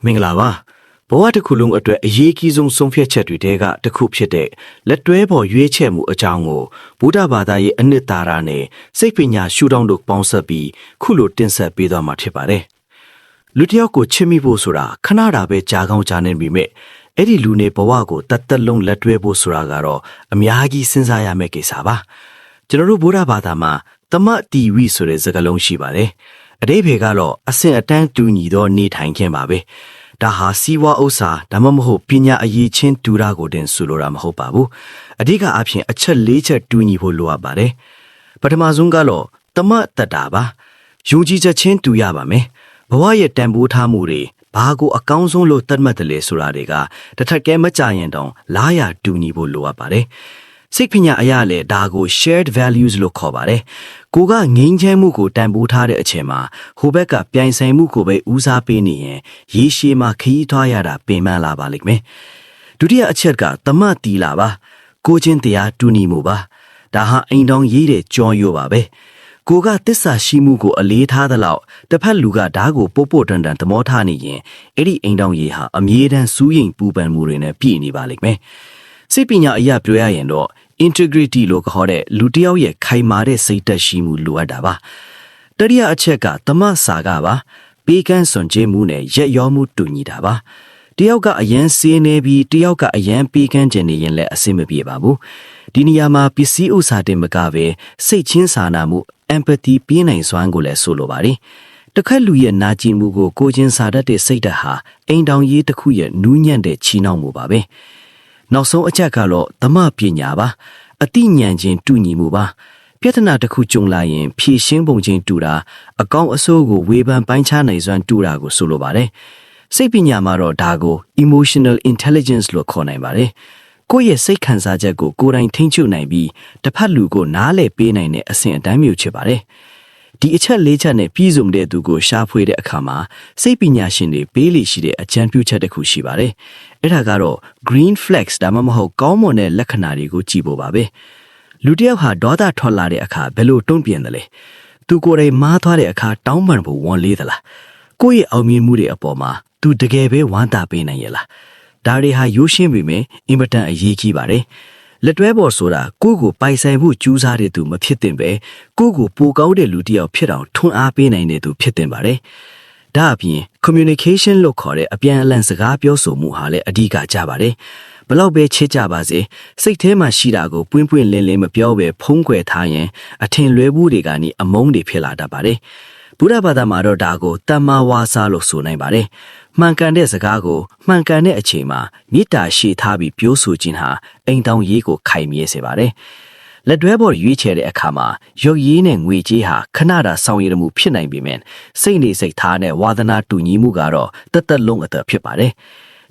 မင်္ဂလာပါဘဝတစ်ခုလုံးအတွက်အရေးကြီးဆုံးဆုံးဖြတ်ချက်တွေတဲကတစ်ခုဖြစ်တဲ့လက်တွဲပေါ်ရွေးချယ်မှုအကြောင်းကိုဗုဒ္ဓဘာသာရဲ့အနှစ်သာရနဲ့စိတ်ပညာရှုထောင့်တို့ပေါင်းစပ်ပြီးခုလိုတင်ဆက်ပေးသွားမှာဖြစ်ပါတယ်လူတစ်ယောက်ကိုချစ်မိဖို့ဆိုတာခဏတာပဲကြာကောင်းကြာနေပြီမဲ့အဲ့ဒီလူနေဘဝကိုတတ်လုံးလက်တွဲဖို့ဆိုတာကတော့အများကြီးစဉ်းစားရမယ့်ကိစ္စပါကျွန်တော်တို့ဗုဒ္ဓဘာသာမှာတမတ်တီဝိဆိုတဲ့စကားလုံးရှိပါတယ်အတိပ္ပယ်ကတော့အစဉ်အတန်းတူညီသောနေထိုင်ခြင်းပါပဲဒါဟာစီးပွားဥစ္စာဒါမှမဟုတ်ပညာအရေးချင်းတူတာကိုတင်ဆိုလိုတာမဟုတ်ပါဘူးအဓိကအဖြစ်အချက်၄ချက်တူညီဖို့လိုအပ်ပါတယ်ပထမဆုံးကတော့တမတ်တတာပါယုံကြည်ချက်ချင်းတူရပါမယ်ဘဝရဲ့တန်ဖိုးထားမှုတွေဘာကိုအကောင်းဆုံးလို့သတ်မှတ်တယ်လဲဆိုတာတွေကတစ်ထပ်ကဲမကြရင်တောင်လားရတူညီဖို့လိုအပ်ပါတယ်စိတ်ပညာအရာလေဒါကို shared values လို့ခေါ်ပါတယ်ကိုကငြိမ်းချမ်းမှုကိုတန်ဖိုးထားတဲ့အချိန်မှာဟိုဘက်ကပြိုင်ဆိုင်မှုကိုပဲဦးစားပေးနေရင်ရေရှည်မှာခရီးသွားရတာပင်ပန်းလာပါလိမ့်မယ်ဒုတိယအချက်ကတမတ်တီလာပါကိုချင်းတရားတူညီမှုပါဒါဟာအိမ်တောင်ရေးတဲ့ကြောရိုးပါပဲကိုကတစ္ဆာရှိမှုကိုအလေးထားသလောက်တစ်ဖက်လူကဓာတ်ကိုပို့ပို့တန်တန်သမောထားနေရင်အဲ့ဒီအိမ်တောင်ရေးဟာအမြဲတမ်းစူးရင်ပူပန်မှုတွေနဲ့ပြည့်နေပါလိမ့်မယ်စိတ်ပညာအရာပြောရရင်တော့ integrity လို့ခေါ်တဲ့လူတစ်ယောက်ရဲ့ခိုင်မာတဲ့စိတ်သက်ရှိမှုလိုအပ်တာပါတတိယအချက်ကတမတ်စာကပါပေးကမ်းစွန့်ကြဲမှုနဲ့ရက်ရောမှုတူညီတာပါတယောက်ကအရန်စေးနေပြီးတယောက်ကအရန်ပေးကမ်းခြင်းနေရင်လည်းအဆင်မပြေပါဘူးဒီနေရာမှာပစ္စည်းဥစ္စာတင်မကပဲစိတ်ချင်းစာနာမှု empathy ပြင်းနိုင်စွမ်းကိုလည်းဆိုလိုပါတယ်တစ်ခါလူရဲ့နာကျင်မှုကိုကိုချင်းစာတတ်တဲ့စိတ်ဓာတ်ဟာအိမ်တောင်ရေးတစ်ခုရဲ့နူးညံ့တဲ့ချီနှောင်မှုပါပဲနောက်ဆုံးအချက်ကတော့ဓမ္မပညာပါအတိညာဉ်ချင်းတူညီမှုပါပြဿနာတစ်ခုကြုံလာရင်ဖြေရှင်းပုံချင်းတူတာအကောင့်အဆိုးကိုဝေဖန်ပိုင်းခြားနိုင်စွမ်းတူတာကိုဆိုလိုပါတယ်စိတ်ပညာမှာတော့ဒါကို emotional intelligence လို့ခေါ်နိုင်ပါတယ်ကိုယ့်ရဲ့စိတ်ခံစားချက်ကိုကိုယ်တိုင်ထိန်းချုပ်နိုင်ပြီးတစ်ဖက်လူကိုနားလည်ပေးနိုင်တဲ့အဆင့်အတန်းမျိုးဖြစ်ပါတယ်ဒီအချက်၄ချက်နဲ့ပြည့်စုံတဲ့သူကိုရှာဖွေတဲ့အခါမှာစိတ်ပညာရှင်တွေပေးလိရှိတဲ့အကြံပြုချက်တစ်ခုရှိပါတယ်အဲ့ဒါကတော့ green flags ဒါမှမဟုတ်ကောင်းမွန်တဲ့လက္ခဏာတွေကိုကြည့်ဖို့ပါပဲလူတစ်ယောက်ဟာဒေါသထွက်လာတဲ့အခါဘယ်လိုတုံ့ပြန်တယ်လဲသူကိုယ်တိုင်မားသွားတဲ့အခါတောင်းပန်ဖို့ဝန်လေးသလားကိုယ့်ရဲ့အောင်မြင်မှုတွေအပေါ်မှာသူတကယ်ပဲဝမ်းသာပေးနိုင်ရဲ့လားဒါတွေဟာရိုးရှင်းပေမဲ့အင်မတန်အရေးကြီးပါတယ်လက်တွဲပေါ်ဆိုတာကိုယ့်ကိုပိုင်ဆိုင်မှုကြိုးစားတဲ့သူမဖြစ်သင့်ပဲကိုယ့်ကိုပိုကောင်းတဲ့လူတစ်ယောက်ဖြစ်အောင်ထွန်းအားပေးနိုင်တဲ့သူဖြစ်သင့်ပါတယ်ဒါအပြင် communication လို့ခေါ်တဲ့အပြန်အလှန်စကားပြောဆိုမှုဟာလည်းအဓိကကြပါတယ်ဘလောက်ပဲချစ်ကြပါစေစိတ်ထဲမှာရှိတာကိုပွင့်ပွင့်လင်းလင်းမပြောဘဲဖုံးကွယ်ထားရင်အထင်လွဲမှုတွေကနေအမုန်းတွေဖြစ်လာတတ်ပါတယ်ဘုရားဘာသာမှာတော့ဒါကိုတမ္မာဝါစာလို့ဆိုနိုင်ပါတယ်မှန်ကန်တဲ့စကားကိုမှန်ကန်တဲ့အချိန်မှာမေတ္တာရှိထားပြီးပြောဆိုခြင်းဟာအိမ်တောင်ရေးကိုခိုင်မြဲစေပါတယ်လက်တွဲပေါ်ရွေးချယ်တဲ့အခါမှာရုပ်ရည်နဲ့ငွေကြေးဟာခဏတာဆောင်ရည်မှုဖြစ်နိုင်ပေမဲ့စိတ်နေစိတ်ထားနဲ့ဝါသနာတူညီမှုကတော့တလုံးအသက်ဖြစ်ပါတယ်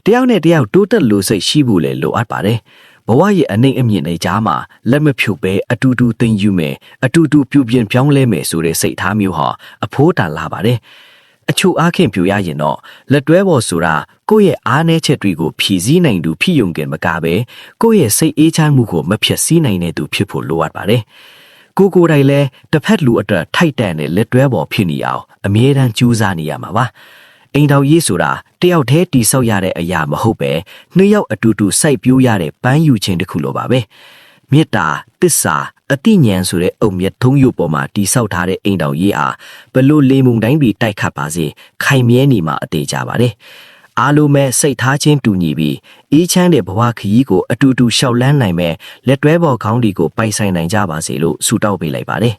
တယောက်နဲ့တယောက်တိုးတက်လို့စိတ်ရှိဖို့လည်းလိုအပ်ပါတယ်ဘဝရဲ့အနှိမ့်အမြင့်တွေကြားမှာလက်မဖြုတ်ပဲအတူတူသိမ့်ယူမယ်အတူတူပြုပြင်ပြောင်းလဲမယ်ဆိုတဲ့စိတ်ထားမျိုးဟာအဖိုးတန်လာပါတယ်အချို့အားဖြင့်ပြရရင်တော့လက်တွဲပေါ်ဆိုတာကိုယ့်ရဲ့အားနည်းချက်တွေကိုဖြည့်ဆည်းနိုင်သူဖြစ်ယုံကြမကပဲကိုယ့်ရဲ့စိတ်အေးချမ်းမှုကိုမဖြစ်စည်းနိုင်တဲ့သူဖြစ်ဖို့လိုအပ်ပါတယ်ကိုယ်တိုင်လည်းတစ်ဖက်လူအတွက်ထိုက်တန်တဲ့လက်တွဲပေါ်ဖြစ်နေအောင်အမြဲတမ်းကြိုးစားနေရမှာပါအိမ်တော်ရေးဆိုတာတယောက်တည်းတိဆောက်ရတဲ့အရာမဟုတ်ပဲနှစ်ယောက်အတူတူစိုက်ပျိုးရတဲ့ပန်းယူခြင်းတစ်ခုလိုပါပဲမေတ္တာသစ္စာအတိညာဏ်ဆိုတဲ့အုံမြတ်ထုံးရုပ်ပေါ်မှာတိဆောက်ထားတဲ့အိမ်တော်ရေးအားဘလို့လေမုန်တိုင်းပြီးတိုက်ခတ်ပါစေခိုင်မြဲနေမှာအသေးကြပါတယ်အားလုံးပဲစိတ်ထားချင်းတူညီပြီးအေးချမ်းတဲ့ဘဝခရီးကိုအတူတူရှောက်လန်းနိုင်မဲ့လက်တွဲပေါ်ခေါင်းဒီကိုပိုင်ဆိုင်နိုင်ကြပါစေလို့ဆုတောင်းပေးလိုက်ပါတယ်